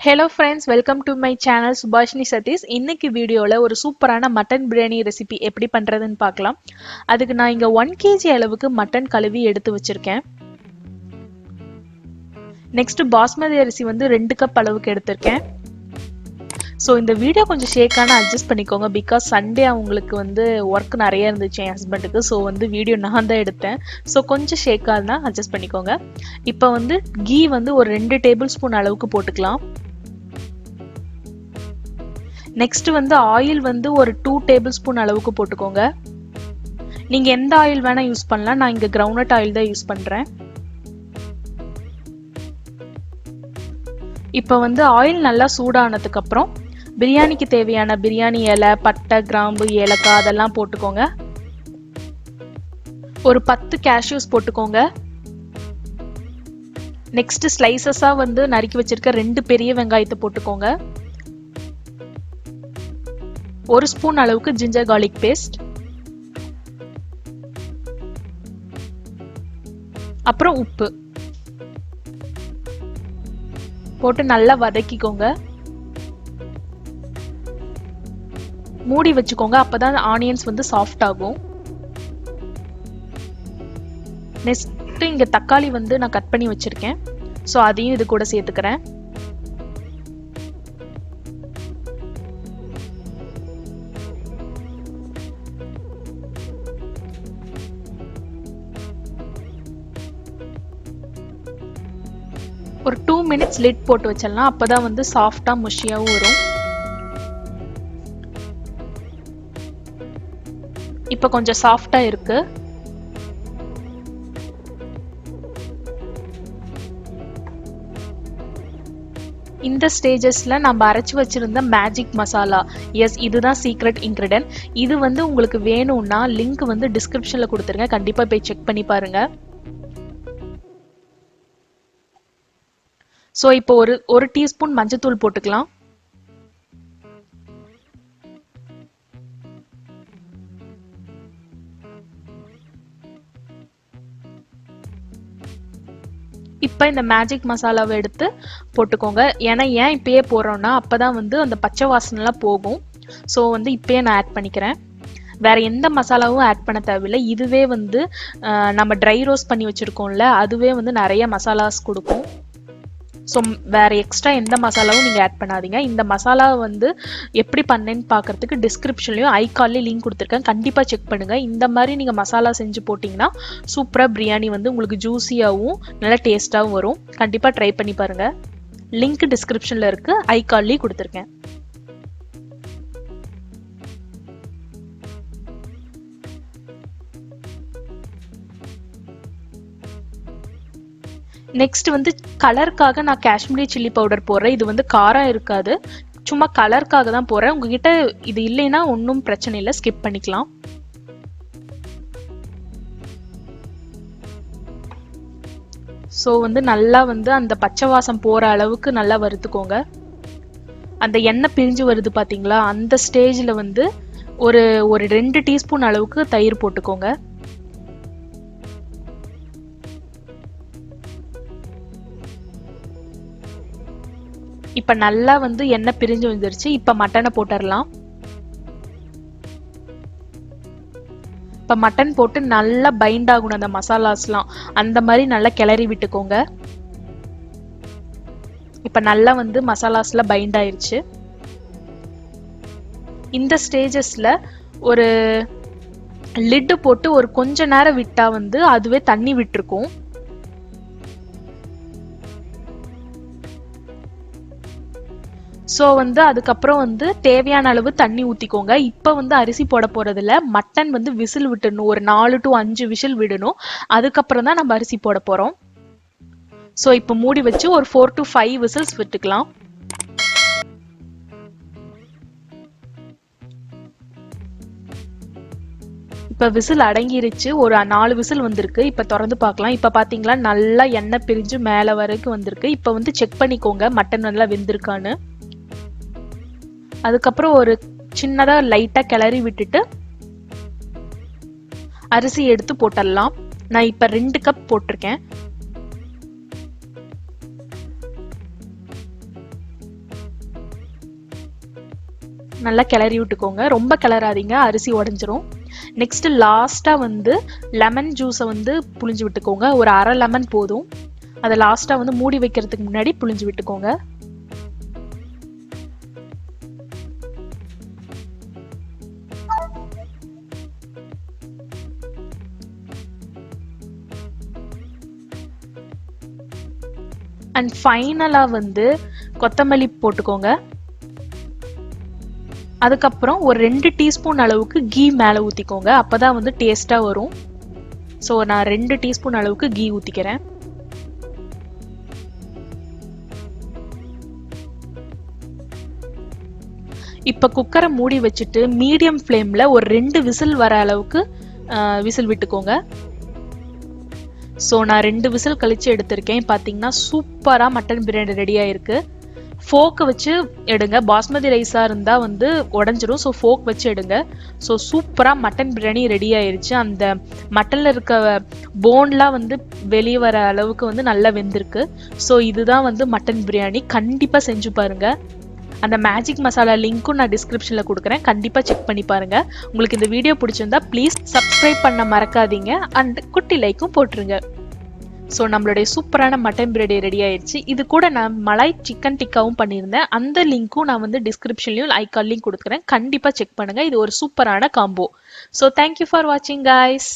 Hello friends, welcome to my channel Subhashini Satheesh. இன்னைக்கு வீடியோல ஒரு சூப்பரான மட்டன் பிரியாணி ரெசிபி எப்படி பண்றதுன்னு பார்க்கலாம். அதுக்கு நான் இங்க 1 kg அளவுக்கு மட்டன் கழுவி எடுத்து வச்சிருக்கேன். நெக்ஸ்ட் பாஸ்மதி அரிசி வந்து 2 கப் அளவுக்கு எடுத்திருக்கேன். சோ இந்த வீடியோ கொஞ்சம் ஷேக்கான அட்ஜஸ்ட் பண்ணிக்கோங்க பிகாஸ் சண்டே அவங்களுக்கு வந்து ஒர்க் நிறைய இருந்துச்சு என் ஹஸ்பண்டுக்கு. சோ வந்து வீடியோ நான் தான் எடுத்தேன். சோ கொஞ்சம் ஷேக்கா இருந்தா அட்ஜஸ்ட் பண்ணிக்கோங்க. இப்போ வந்து கீ வந்து ஒரு 2 டேபிள் ஸ்பூன் அளவுக்கு போட்டுக்கலாம். நெக்ஸ்ட் வந்து ஆயில் வந்து ஒரு 2 டேபிள் ஸ்பூன் அளவுக்கு போட்டுக்கோங்க. நீங்க எந்த ஆயில் வேணா யூஸ் பண்ணலாம். நான் இங்க கிரவுண்ட்நட் ஆயில் தான் யூஸ் பண்றேன். இப்போ வந்து ஆயில் நல்லா சூடானதுக்கு அப்புறம் பிரியாணிக்கு தேவையான பிரியாணி இலை, பட்டை, கிராம்பு, ஏலக்காய் அதெல்லாம் போட்டுக்கோங்க. ஒரு 10 கேஷ்யூஸ் போட்டுக்கோங்க. நெக்ஸ்ட் ஸ்லைசஸா வந்து நறுக்கி வச்சிருக்க 2 பெரிய வெங்காயத்தை போட்டுக்கோங்க. 1 ஸ்பூன் அளவுக்கு ஜிஞ்சர் garlic பேஸ்ட், அப்புறம் உப்பு போட்டு நல்லா வதக்கிக்கோங்க. மூடி வச்சுக்கோங்க, அப்பதான் ஆனியன்ஸ் வந்து சாஃப்ட் ஆகும். நெக்ஸ்ட் இங்க தக்காளி வந்து நான் கட் பண்ணி வச்சிருக்கேன். சோ அதையும் இது கூட சேர்த்துக்கிறேன். ஒரு 2 மினிட்ஸ் லிட் போட்டு வச்சிடலாம். அப்பதான் வந்து சாஃப்டா முஷியாவும் வரும். இப்ப கொஞ்சம் சாஃப்டா இருக்கு. இந்த ஸ்டேஜஸ்ல நம்ம அரைச்சு வச்சிருந்த மேஜிக் மசாலா, எஸ் இதுதான் சீக்ரெட் இன்கிரிடியன்ட். இது வந்து உங்களுக்கு வேணும்னா லிங்க் வந்து டிஸ்கிரிப்ஷன்ல கொடுத்துருங்க, கண்டிப்பா போய் செக் பண்ணி பாருங்க. சோ இப்போ ஒரு டீஸ்பூன் மஞ்சத்தூள் போட்டுக்கலாம். இப்ப இந்த மேஜிக் மசாலாவை எடுத்து போட்டுக்கோங்க. ஏன்னா ஏன் இப்பயே போடுறோம்னா அப்பதான் வந்து அந்த பச்சை வாசனை எல்லாம் போகும். சோ வந்து இப்பயே நான் ஆட் பண்ணிக்கிறேன். வேற எந்த மசாலாவும் ஆட் பண்ண தேவையில்லை. இதுவே வந்து நம்ம ட்ரை ரோஸ்ட் பண்ணி வச்சிருக்கோம்ல, அதுவே வந்து நிறைய மசாலாஸ் கொடுக்கும். ஸோ வேற எக்ஸ்ட்ரா எந்த மசாலாவும் நீங்க ஆட் பண்ணாதீங்க. இந்த மசாலா வந்து எப்படி பண்ணேன்னு பாக்குறதுக்கு டிஸ்கிரிப்ஷன்லயும் ஐகார்ட்லயும் லிங்க் கொடுத்துருக்கேன், கண்டிப்பா செக் பண்ணுங்க. இந்த மாதிரி நீங்க மசாலா செஞ்சு போட்டீங்கன்னா சூப்பரா பிரியாணி வந்து உங்களுக்கு ஜூசியாவும் நல்லா டேஸ்டாவும் வரும். கண்டிப்பா ட்ரை பண்ணி பாருங்க. லிங்க் டிஸ்கிரிப்ஷன்ல இருக்கு, ஐகார்ட்லயும் கொடுத்துருக்கேன். நெக்ஸ்ட் வந்து கலருக்காக நான் காஷ்மீரி சில்லி பவுடர் போடுறேன். இது வந்து காரம் இருக்காது, சும்மா கலருக்காக தான் போடுறேன். உங்ககிட்ட இது இல்லைன்னா ஒன்றும் பிரச்சனை இல்லை, ஸ்கிப் பண்ணிக்கலாம். ஸோ வந்து நல்லா வந்து அந்த பச்சை வாசம் போற அளவுக்கு நல்லா வறுத்துக்கோங்க. அந்த எண்ணெய் பிரிஞ்சு வருது பாத்தீங்களா, அந்த ஸ்டேஜ்ல வந்து ஒரு 2 டீஸ்பூன் அளவுக்கு தயிர் போட்டுக்கோங்க. இப்ப நல்லா வந்து எண்ணெய் பிரிஞ்சு வந்துருச்சு. இப்ப மட்டனை போட்டுடலாம். இப்ப மட்டன் போட்டு நல்லா பைண்ட் ஆகணும் அந்த மசாலாஸ்லாம், அந்த மாதிரி நல்லா கிளறி விட்டுக்கோங்க. இப்ப நல்லா வந்து மசாலாஸ்ல பைண்ட் ஆயிருச்சு. இந்த ஸ்டேஜஸ்ல ஒரு லிட் போட்டு ஒரு கொஞ்ச நேரம் விட்டா வந்து அதுவே தண்ணி விட்டுருக்கும். ஸோ வந்து அதுக்கப்புறம் வந்து தேவையான அளவு தண்ணி ஊற்றிக்கோங்க. இப்போ வந்து அரிசி போட போறதில்ல, மட்டன் வந்து விசில் விட்டுடணும். ஒரு 4 to 5 விசில் விடணும். அதுக்கப்புறம் தான் நம்ம அரிசி போட போறோம். ஸோ இப்போ மூடி வச்சு ஒரு 4 to 5 விசில்ஸ் விட்டுக்கலாம். இப்போ விசில் அடங்கிருச்சு, ஒரு 4 விசில் வந்திருக்கு. இப்போ திறந்து பார்க்கலாம். இப்போ பார்த்தீங்களா நல்லா எண்ணெய் பிரிஞ்சு மேலே வரைக்கும் வந்திருக்கு. இப்போ வந்து செக் பண்ணிக்கோங்க மட்டன் நல்லா வெந்திருக்கான்னு. அதுக்கப்புறம் ஒரு சின்னதா லைட்டா கிளறி விட்டுட்டு அரிசி எடுத்து போட்டுடலாம். நான் இப்ப 2 கப் போட்டிருக்கேன். நல்லா கிளறி விட்டுக்கோங்க. ரொம்ப கிளறாதீங்க, அரிசி உடஞ்சிரும். நெக்ஸ்ட் லாஸ்டா வந்து லெமன் ஜூஸை வந்து புழிஞ்சு விட்டுக்கோங்க. ஒரு அரை லெமன் போதும். அதை லாஸ்டா வந்து மூடி வைக்கிறதுக்கு முன்னாடி புழிஞ்சு விட்டுக்கோங்க. அண்ட் ஃபைனலா வந்து கொத்தமல்லி போட்டுக்கோங்க. அதுக்கப்புறம் ஒரு 2 டீஸ்பூன் அளவுக்கு கீ மேல ஊத்திக்கோங்க. அப்பதான் வந்து டேஸ்டா வரும். ஸோ நான் 2 டீஸ்பூன் அளவுக்கு கீ ஊத்திக்கிறேன். இப்ப குக்கரை மூடி வச்சுட்டு மீடியம் ஃப்ளேம்ல ஒரு 2 விசில் வர அளவுக்கு விசில் விட்டுக்கோங்க. ஸோ நான் 2 விசில் கழிச்சு எடுத்திருக்கேன். பார்த்தீங்கன்னா சூப்பரா மட்டன் பிரியாணி ரெடி ஆயிருக்கு. ஃபோர்க்கை வச்சு எடுங்க. பாஸ்மதி ரைஸா இருந்தா வந்து உடஞ்சிரும். ஸோ ஃபோர்க் வச்சு எடுங்க. ஸோ சூப்பரா மட்டன் பிரியாணி ரெடி ஆயிருச்சு. அந்த மட்டன்ல இருக்க போன்லாம் வந்து வெளியே வர அளவுக்கு வந்து நல்லா வெந்திருக்கு. ஸோ இதுதான் வந்து மட்டன் பிரியாணி. கண்டிப்பா செஞ்சு பாருங்க. அந்த மேஜிக் மசாலா லிங்க்கும் நான் டிஸ்கிரிப்ஷன்ல கொடுக்குறேன். கண்டிப்பா செக் பண்ணி பாருங்க. உங்களுக்கு இந்த வீடியோ பிடிச்சிருந்தா ப்ளீஸ் சப்ஸ்கிரைப் பண்ண மறக்காதீங்க. அண்ட் குட்டி லைக்கும் போட்டுருங்க. ஸோ நம்மளுடைய சூப்பரான மட்டன் பிரியாணி ரெடி ஆயிடுச்சு. இது கூட நான் மலாய் சிக்கன் டிக்காவும் பண்ணியிருந்தேன். அந்த லிங்க்கும் நான் வந்து டிஸ்கிரிப்ஷன்லையும் ஐகான் லிங்க் கொடுக்குறேன். கண்டிப்பா செக் பண்ணுங்க. இது ஒரு சூப்பரான காம்போ. ஸோ தேங்க்யூ ஃபார் வாட்சிங் கைஸ்.